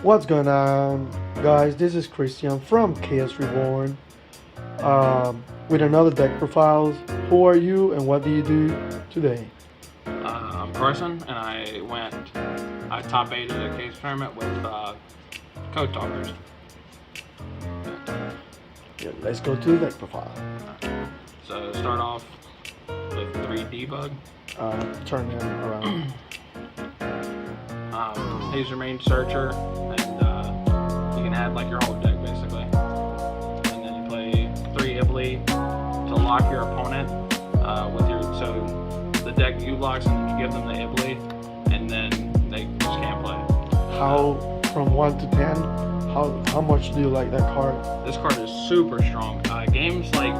What's going on, guys? This is Christian from Chaos Reborn with another deck profiles. Who are you and what do you do today? I'm Carson, and I top 8 at a case tournament with Code Talkers. Yeah, let's go to the deck profile. So start off with 3 debug. Turn them around. He's your main searcher, and you can add like your whole deck basically. And then you play 3 Ibly to lock your opponent with your the deck you locks, and then you give them the Ibly, and then they just can't play. How from 1 to 10? How much do you like that card? This card is super strong. Games like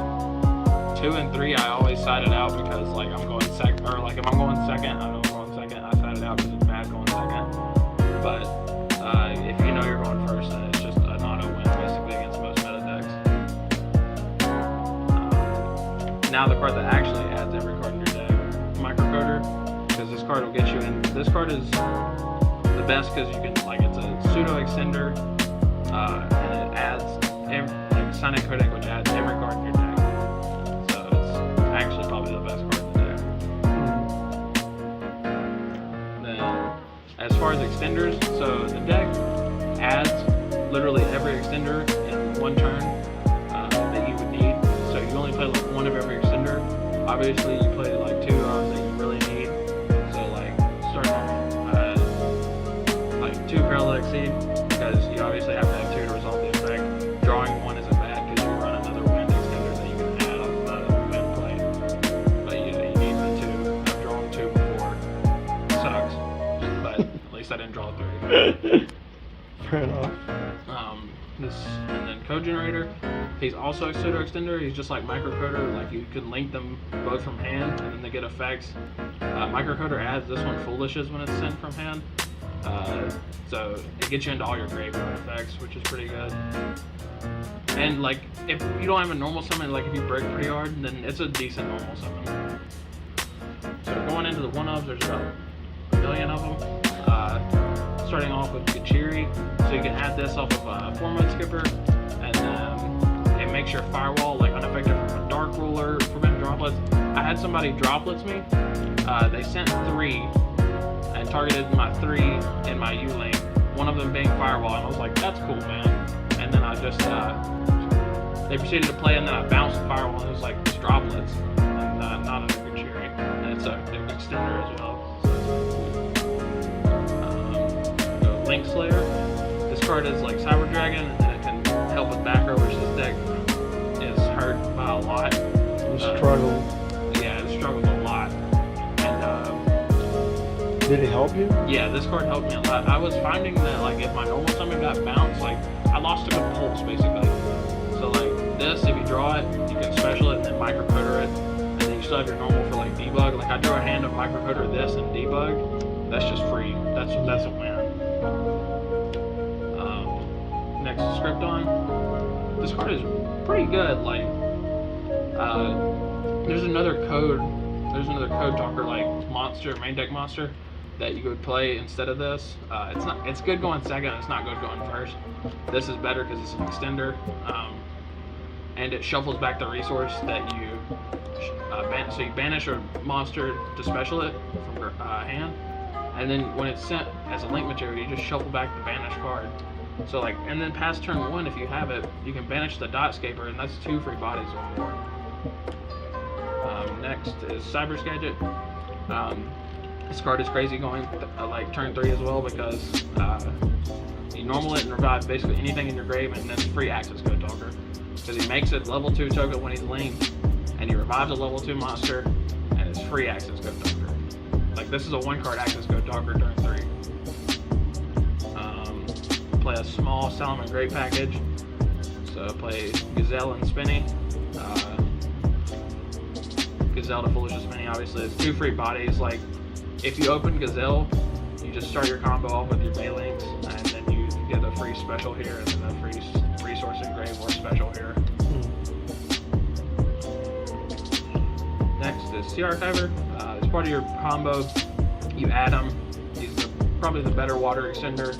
2 and 3, I always side it out because like I'm going second, or like if I'm going second, I know I'm going second. I side it out because it's bad going second. But if you know you're going first, then it's just an auto win basically against most meta decks. Now the card that actually adds every card in your deck, Microcoder, because this card will get you in. This card is the best because you can it's a pseudo extender, and it adds like Sonic Codec, which adds every card in your deck. So it's actually probably the best card in the deck. Then, as far as extenders, so the deck adds literally every extender in one turn that you would need. So you only play like 1 of every extender. Obviously, you play like 2 that you really need. So like start on like 2 Parallel Exceed, because you obviously have to have 2 to resolve the effect. Drawing 1 isn't bad because you run another wind extender that you can add off the wind play. But yeah, you need the 2. I've drawn 2 before. Sucks, but at least I didn't draw 3. Fair enough. And then Code Generator, he's also a pseudo extender. He's just like Microcoder. Like you can link them both from hand, and then they get effects. Microcoder adds this one Foolishes when it's sent from hand. So it gets you into all your graveyard effects, which is pretty good. And like if you don't have a normal summon, like if you break pretty hard, then it's a decent normal summon. So going into the 1-ofs, there's about a million of them. Starting off with Gachiri, so you can add this off of a 4-mode skipper, and it makes your firewall like unaffected from a Dark Ruler, prevent droplets. I had somebody droplets me. They sent 3 and targeted my 3 in my U-Link, one of them being firewall, and I was like, that's cool, man. And then I just, they proceeded to play, and then I bounced the firewall, and it was like, it's droplets, and not a Gachiri. And it's a extender as well. Link Slayer. This card is like Cyber Dragon, and then it can help with back row, which this deck is hurt by a lot. You struggle. Yeah, it struggles a lot. And did it help you? Yeah, this card helped me a lot. I was finding that like if my normal summon got bounced, like I lost a good pulse basically. So like this, if you draw it, you can special it and then microcoder it, and then you still have your normal for like debug. Like I drew a hand of microcoder this and debug. That's just free. That's a win. Next, Scripton. This card is pretty good. Like, there's another code talker like monster, main deck monster, that you could play instead of this. It's good going second. It's not good going first. This is better because it's an extender, and it shuffles back the resource that you so you banish a monster to special it from your hand, and then when it's sent as a link material, you just shuffle back the banished card. So like, and then past turn 1, if you have it, you can banish the Dotscaper, and that's 2 free bodies or more. Next is Cyber Gadget. This card is crazy going like turn 3 as well, because you normal it and revive basically anything in your grave, and then free access code talker. Because he makes it level 2 token when he's linked, and he revives a level 2 monster, and it's free access code talker. Like this is a 1-card access code talker turn 3. Play a small Salomon Great package. So play Gazelle and Spinny. Gazelle to Foolish Spinny, obviously. It's 2 free bodies. Like, if you open Gazelle, you just start your combo off with your Baylinks, and then you get a free special here, and then a free resource engrave or special here. Next is Sea Archiver. As part of your combo, you add him. He's probably the better water extender,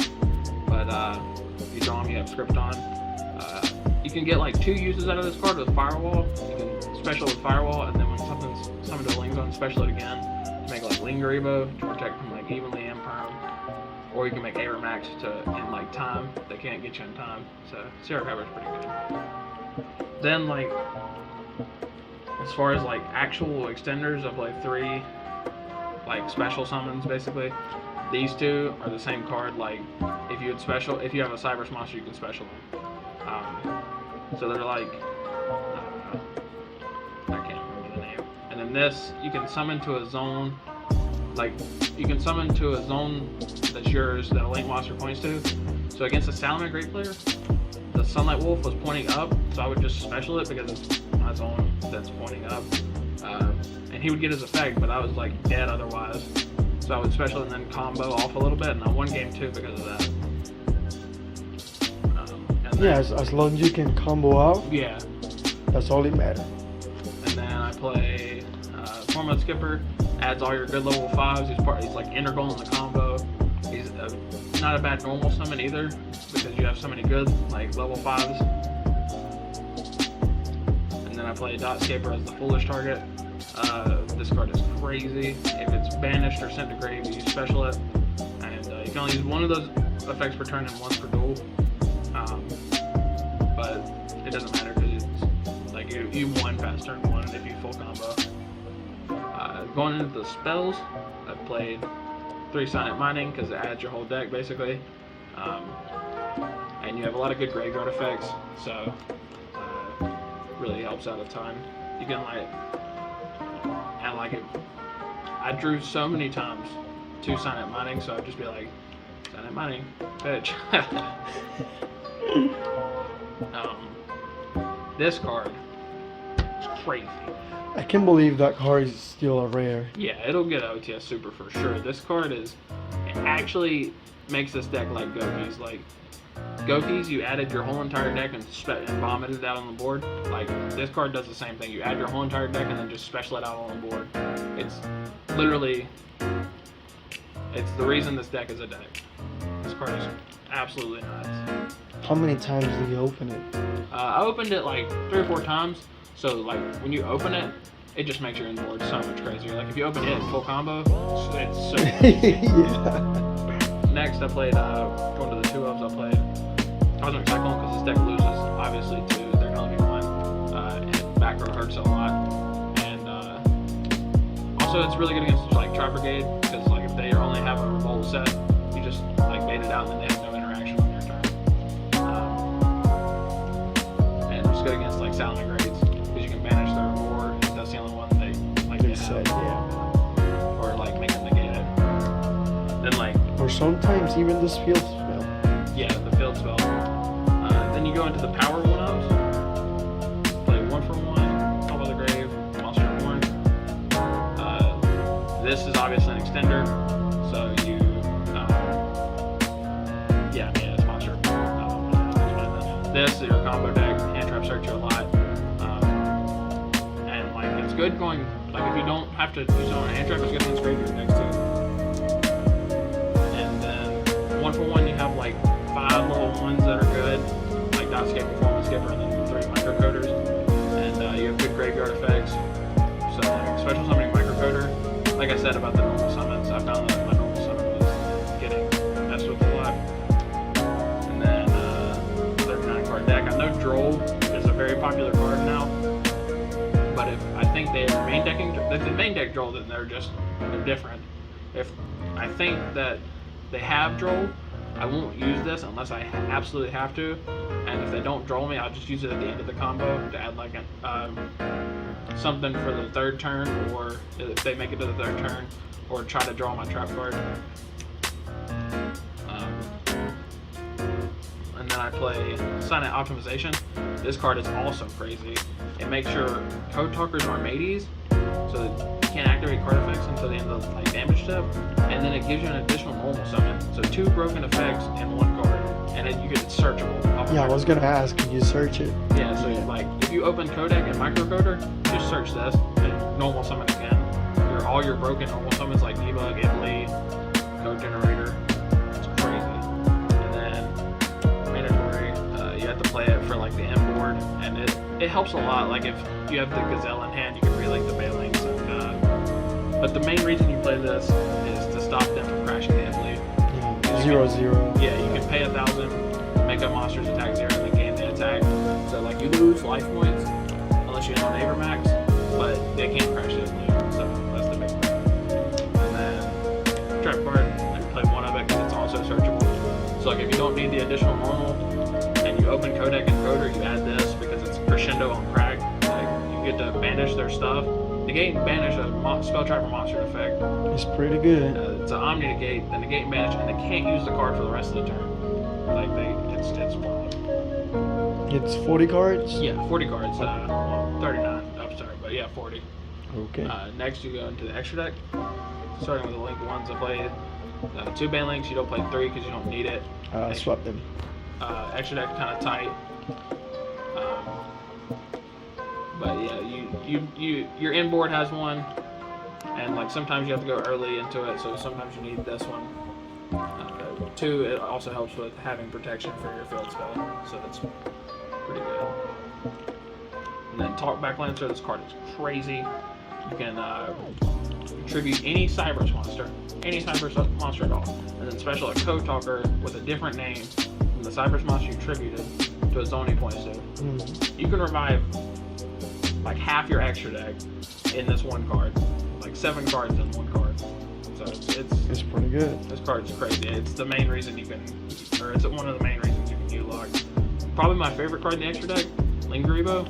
but but you draw them, you have script on. You can get like 2 uses out of this card with Firewall. You can special with Firewall, and then when something's summoned to a Ling Zone, special it again to make like Ling Garibo to protect from like evenly and perm. Or you can make Air Max to in like time. They can't get you in time. So Sierra Cover's pretty good. Then like as far as like actual extenders of like 3 like special summons basically. These 2 are the same card. Like if you have a Cyberse monster, you can special them. So they're like I can't remember the name. And then this you can summon to a zone. Like you can summon to a zone that's yours that a Link monster points to. So against a Salamangreat player, the Sunlight Wolf was pointing up, so I would just special it because it's my zone that's pointing up. And he would get his effect, but I was like dead otherwise. So I would special and then combo off a little bit, and I won game 2 because of that. Yeah, as long as you can combo out. Yeah. That's all that matters. And then I play Format Skipper. Adds all your good level 5s. He's like integral in the combo. He's not a bad normal summon either because you have so many good like level 5s. And then I play Dot Scaper as the foolish target. This card is crazy. If it's banished or sent to grave, you special it, and you can only use one of those effects per turn and once per duel. But it doesn't matter because it's like you won past turn 1 if you full combo. Going into the spells, I played 3 Silent Mining because it adds your whole deck basically, and you have a lot of good graveyard effects, so really helps out a ton. You can I drew so many times 2 Silent Mining, so I'd just be like, Silent Mining, bitch. This card is crazy. I can't believe that card is still a rare. Yeah, it'll get OTS Super for sure. This card it actually makes this deck like Goki's. Like Goki's, you added your whole entire deck and vomited it out on the board. Like this card does the same thing. You add your whole entire deck and then just special it out on the board. It's literally, it's the reason this deck is a deck. This card is absolutely nuts. How many times did you open it? I opened it like 3 or 4 times. So like when you open it, it just makes your inboard so much crazier. Like if you open it full combo, it's so crazy. Yeah. Next I played, going to the 2-ofs, I played Cosmic Cyclone because this deck loses obviously to, they're going to be 1. And back row hurts a lot. And also it's really good against like Tri Brigade because like if they only have a revolt set, you just like bait it out and then they have no interaction on your turn. And it's good against like Salamangreats. You can banish their reward. That's the only one they like to have. Yeah. Or like make them negate it. Then like. Or sometimes even this field spell. Yeah, the field spell. Then you go into the power 1-ofs. Play 1 for 1. Top of the grave. Monster 1. This is obviously an extender, so you. It's monster. This is your combo deck. Hand trap search you a lot. It's good going, like if you don't have to use it on a hand trap, it's good against graveyard next to it. And then 1 for 1, you have like 5 little ones that are good, like Dot Skipper, Performance Skipper, and then 3 microcoders. And you have good graveyard effects. So like special summoning microcoder. Like I said about the normal summons, I found that my normal summon was getting messed with a lot. And then 39 card deck. I know Droll is a very popular card now. But I think they are main decking, if the main deck Droll, then they're different. If I think that they have Droll, I won't use this unless I absolutely have to. And if they don't Droll me, I'll just use it at the end of the combo to add like something for the 3rd turn, or if they make it to the 3rd turn, or try to draw my trap card. And then I play Silent Optimization. This card is also crazy. It makes your Code Talkers Armades, so that you can't activate card effects until the end of the like, damage step, and then it gives you an additional normal summon. So 2 broken effects in 1 card, and then you get it searchable. Yeah, I was gonna ask, can you search it? Yeah, so like if you open Codec and Microcoder, just search this and normal summon again. All your broken normal summons like Debug, Italy, Code Generator. It's crazy. And then like the inboard, and it helps a lot. Like if you have the Gazelle in hand, you can relink the Banelings. But the main reason you play this is to stop them from crashing the Italy. 0-0. Yeah, you can pay 1,000, make up monsters attack 0, and then gain the attack. So like you lose life points unless you own Avermax, but they can't crash the Italy. So that's the big thing. And then trap card, you play one of it because it's also searchable. So like if you don't need the additional normal, and you open Codec and Coder, you add this because it's crescendo on crack. Like you get to banish their stuff. Negate and banish a spell trapper monster effect. It's pretty good. It's an Omni negate, then negate and banish, and they can't use the card for the rest of the turn. Like it's fun. It's 40 cards? Yeah, 40 cards. 39. I'm sorry, but yeah, 40. Okay. Next, you go into the extra deck. Starting with the Link ones, I play 2 Banelings. You don't play 3 because you don't need it. Swap them. Extra deck kind of tight. But yeah, your inboard has one, and like sometimes you have to go early into it, so sometimes you need this one. 2, it also helps with having protection for your field spell, so that's pretty good. And then Talkback Lancer, this card is crazy. You can tribute any Cyberse monster at all, and then special a Code Talker with a different name from the Cyberse monster you tributed to its own points to. You can revive like half your extra deck in this one card, like 7 cards in one card. So it's pretty good. This card's crazy. It's the main reason you can, or it's one of the main reasons you can U-Lock. Probably my favorite card in the extra deck, Yugioh,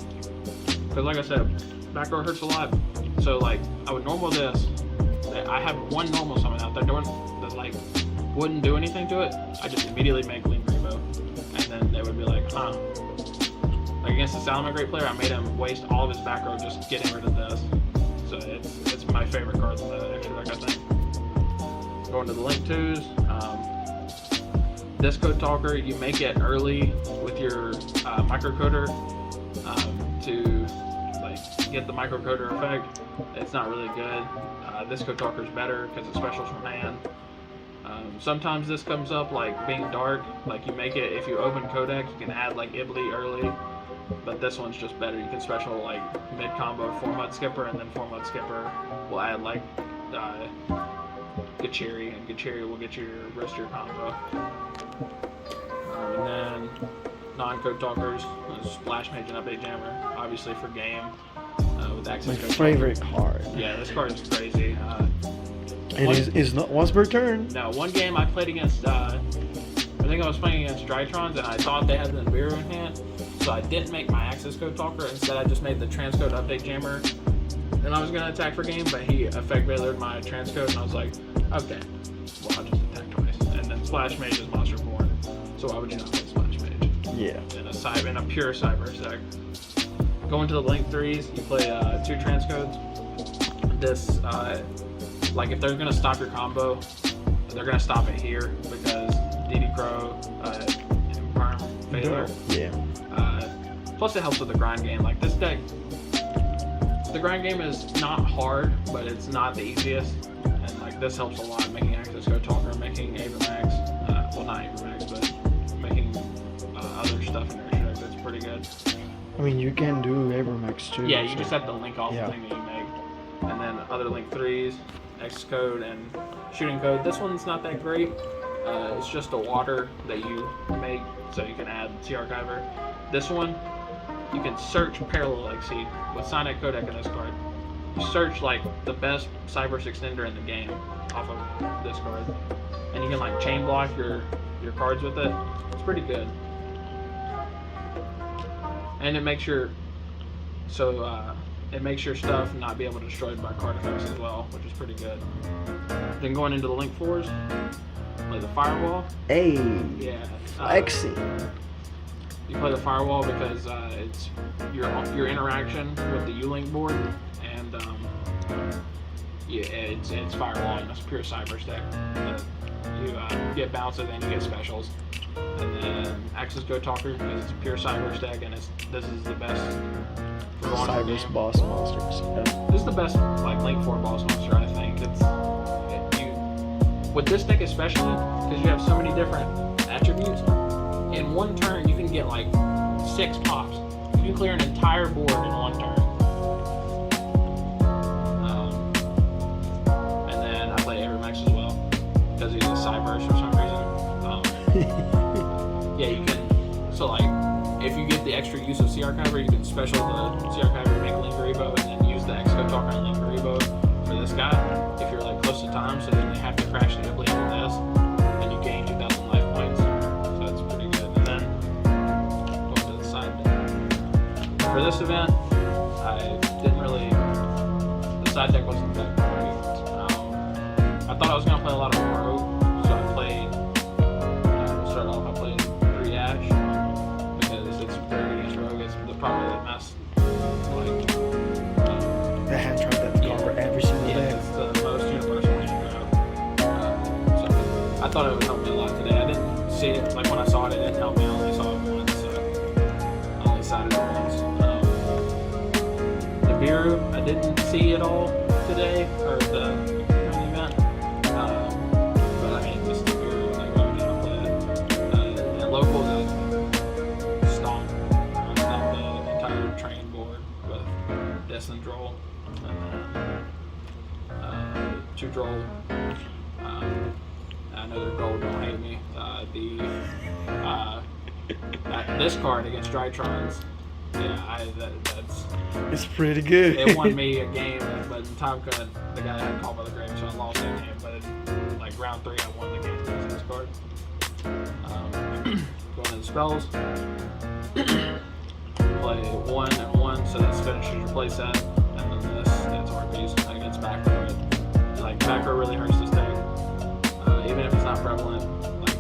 because like I said, back row hurts a lot. So like I would normal this. I have one normal summon out there that like wouldn't do anything to it. I just immediately make Yugioh, and then they would be like, huh. Like against the Salamangreat player, I made him waste all of his back row just getting rid of this. So it's my favorite card in the extra deck, I think. Going to the Link 2s. This Code Talker, you make it early with your microcoder to like get the microcoder effect. It's not really good. This Code Talker is better because it specials from hand. Sometimes this comes up like being dark. Like you make it, if you open Codec, you can add like Ibli early. But this one's just better. You can special like mid combo 4-Mud Skipper, and then 4-Mud Skipper will add like Gachiri, and Gachiri will get your rest of your combo. And then non-Code Talkers, Splash Mage and Update Jammer, obviously for game with access. My favorite card. Yeah, this card is crazy. It's not once per turn. No, one game I played against. I think I was playing against Drytrons, and I thought they had the Nibiru in hand. So I didn't make my Access Code Talker. Instead, I just made the Transcode Update Jammer. And I was going to attack for game, but he effect veilered my Transcode, and I was like, okay, well, I'll just attack twice. And then Splash Mage is Monster Born. So why would you not play Splash Mage? Yeah. In a pure Cyber deck. Going to the Link 3s, you play 2 Transcodes. This, like if they're going to stop your combo, they're going to stop it here because DD Crow, Imperm, Failure. Yeah. Plus it helps with the grind game. Like this deck, the grind game is not hard, but it's not the easiest. And like this helps a lot, making Access Code Talker, making Avermax, well not Avermax, but making other stuff in your deck that's pretty good. I mean, you can do Avermax too. Yeah, you just have to link off the thing that you make. And then other Link 3s, X Code and Shooting Code. This one's not that great. It's just a water that you make, so you can add Sea Archiver. This one, you can search Parallel Exceed with Sonic Codec in this card. You search like the best Cyberse extender in the game off of this card, and you can like chain block your cards with it. It's pretty good, and it makes your stuff not be able to be destroyed by card effects as well, which is pretty good. Then going into the Link 4s, play the Firewall. Hey. Yeah. Flexi. You play the Firewall because it's your interaction with the U-Link board, and it's Firewall, and it's pure Cyber deck. You get bounces and you get specials, and then Access Code Talker because it's a pure Cyber deck, and this is the best for going Cyberse boss monsters. Yeah. This is the best like Link 4 boss monster, I think. With this deck especially, because you have so many different attributes. In one turn, you can get like 6 pops. You can clear an entire board in 1 turn. And then I play Aeromax as well because he's a Cyburst for some reason. Yeah, you can. So like, if you get the extra use of Sea Archiver, you can special the Sea Archiver, make Linger Evo, and then use the Exco Talker and Linger Evo for this guy. If you're like close to time, so then they have to crash the ability with this, and you gain 2,000 life points. So that's pretty good. And then going to the side deck. For this event, I didn't really. The side deck wasn't that great. I thought I was gonna play a lot of Rogue, so I played. We'll start off. I played 3 Ash because it's very against Rogue. It's probably the best. Like The hand trap that cover every single yeah, day. it's the most universal hand trap. So I thought it would help me a lot today. I didn't see it. Like when I saw it, it didn't help me. I only saw it once, so I only sided it once. The Viru, I didn't see it all today, or the event. But I mean, just the Viru, like why would you not play it? And local, stomp the entire train board with Dis and Droll, and then 2 Droll. I know they're gold, don't hate me. This card against Drytrons, yeah, that's. It's pretty good. It won me a game, but in time cut, the guy had called by the grave, so I lost that game. But in like round 3, I won the game against this card. Going into spells, play 1 and 1, so this finishes your play set, and then this it's RPs against back row. Like back row really hurts this deck, even if it's not prevalent. Like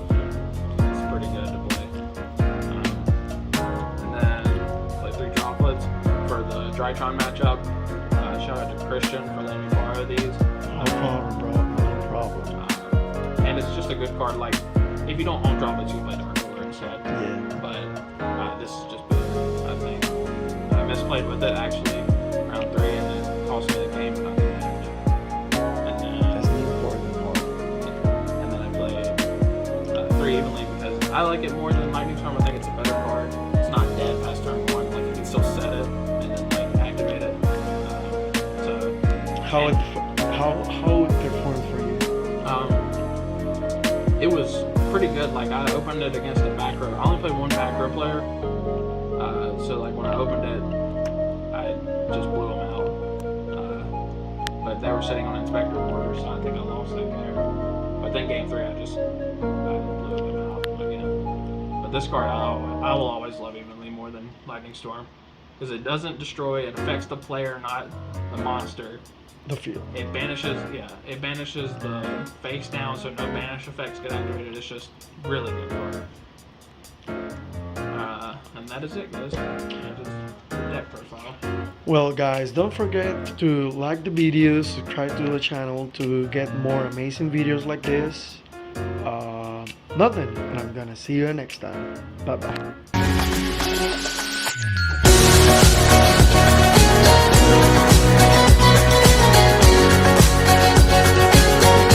it's pretty good to play. And then play 3 droplets for the Drytron matchup. Shout out to Christian for letting me borrow these. No problem, bro. No problem. And it's just a good card. Like if you don't own droplets, you play Dark Ruler instead. Yeah. But this is just better, I think. I misplayed with it actually round 3, and it cost me the game, but not the damage. And then That's the important part. and then I played 3 evenly because I like it more than Lightning Storm. I think it's a better card. It's not dead past turn 1. Like you can still set it and then like activate it. So How it performed for you? It was pretty good. Like I opened it against a back row. I only played 1 back row player. So like when I opened it, I just blew them out. But they were sitting on Inspector Orders, so I think I lost that game. But then game 3, I blew them out again. But this card, I will always love evenly more than Lightning Storm because it doesn't destroy. It affects the player, not the monster. The field. It banishes the face down, so no banish effects get activated. It's just really good card. And that is it, guys. That is the deck profile. Well, guys, don't forget to like the videos, subscribe to the channel to get more amazing videos like this. Nothing, and I'm gonna see you next time. Bye bye.